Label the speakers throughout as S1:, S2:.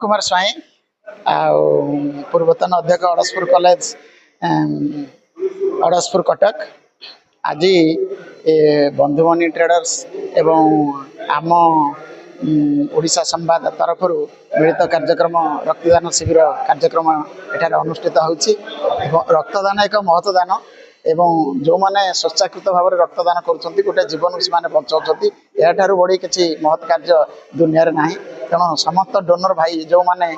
S1: कुमार स्वाई पूर्वतन अध्यक्ष अड़सपुर कॉलेज अड़सपुर कटक। आज बंधुमणि ट्रेडर्स एवं आम ओडिशा संवाद तरफ मिलित कार्यक्रम रक्तदान शिविर कार्यक्रम एठार अनुष्ठित होछि। रक्तदान एक महत्वदान एवं जो मैंने स्वेच्छाकृत भाव में रक्तदान करुँच गोटे जीवन से बचाऊँच या बड़ी किसी महत् कार्य दुनिया ना। तेणु समस्त डोनर भाई जो मैंने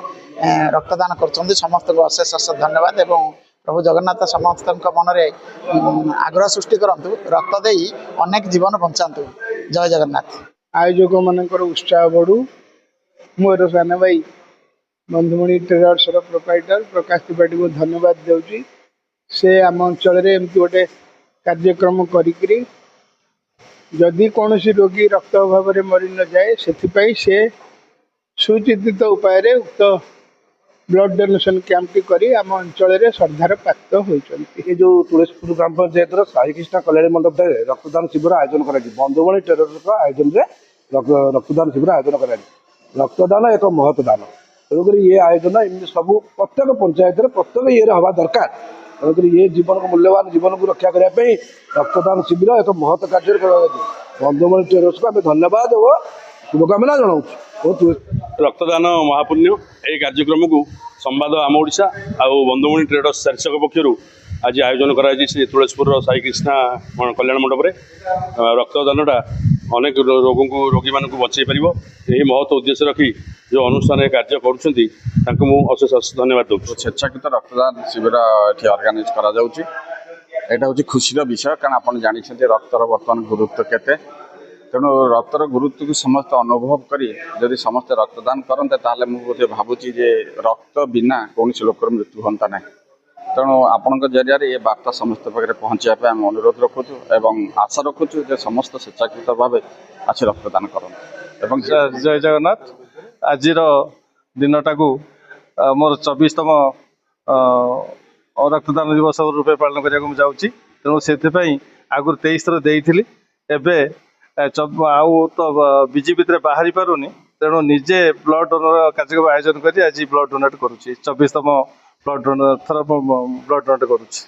S1: रक्तदान कर समस्त को अशेष अशेष धन्यवाद। एवं प्रभु जगन्नाथ समस्त मन में आग्रह सृष्टि करूँ रक्त दे अनेक जीवन बचातु। जय जगन्नाथ।
S2: आयोजक मानकर उत्साह बढ़ू। मोर सान भाई बंधुमणि ट्रेडर्स प्रोप्राइटर प्रकाश त्रिपाठी को धन्यवाद दूसरी। से आम अंचल एमती गोटे कार्यक्रम करी जदि कौन रोगी रक्त अभाव में मरी न जाए से सुचिंतित उपाय उक्त ब्लड डोनेशन कैंप टी करी आम अंचल श्रद्धार प्राप्त होती।
S3: जो तुलसीपुर ग्राम पंचायत साई कृष्णा कल्याण मंडप रक्तदान शिविर आयोजन कर बंधुमणि ट्रेडर्स आयोजन में रक्तदान शिविर आयोजन कर रक्तदान एक महत्व दान। तेणुक ये आयोजन सब प्रत्येक पंचायत प्रत्येक ये हवा दरकार। तेणुक ये जीवन को मूल्यवान जीवन को रक्षा करने रक्तदान शिविर एक महत्व कार्य बंधुमणि ट्रेडर्स को आम धन्यवाद और शुभकामना जनाऊँ।
S4: रक्तदान महापुण्य यही कार्यक्रम को संवाद आम ओडिशा आ बंधुमणि ट्रेडर्स शीर्षक पक्षर आज आयोजन कर तुलसीपुर साई कृष्णा कल्याण मंडप रक्तदानटा अनेक रोगी मान बचाई पार यही महत्व उद्देश्य रखी जो अनुष्ठान कार्य करेष अशेष धन्यवाद दूँ।
S5: स्वेच्छाकृत रक्तदान शिविर ये ऑर्गेनाइज करा जाउची। एटा होची खुशीर विषय कारण आपण जानिछन्ते रक्तर वर्तमान गुरुत्व केते। तेणु रक्तर गुरुत्व को समस्त अनुभव करी जदि समस्त रक्तदान करते ताले मुझे भावुची जे रक्त बिना कौन लोकर मृत्यु होता ना। तेणु आपण जरिया ये वार्ता समस्त पाखे पहुँचापी आम अनुरोध रखुचु एवं आशा रखुचु जे समस्त स्वेच्छाकृत भाव आसी रक्तदान करते।
S6: जय जगन्नाथ। आज दिनटा को मोर 24तम रक्तदान दिवस रूपे पालन करने जाऊँगी। तेणु से आगुरी 23 देती एवं आउ तो बीजेपी बाहरी पारुनी। तेणु निजे ब्लड डोनर कार्यक्रम आयोजन कर आज ब्लड डोनेट करुँची 24तम ब्लड डोनेट ब्लड डोनेट करुँची।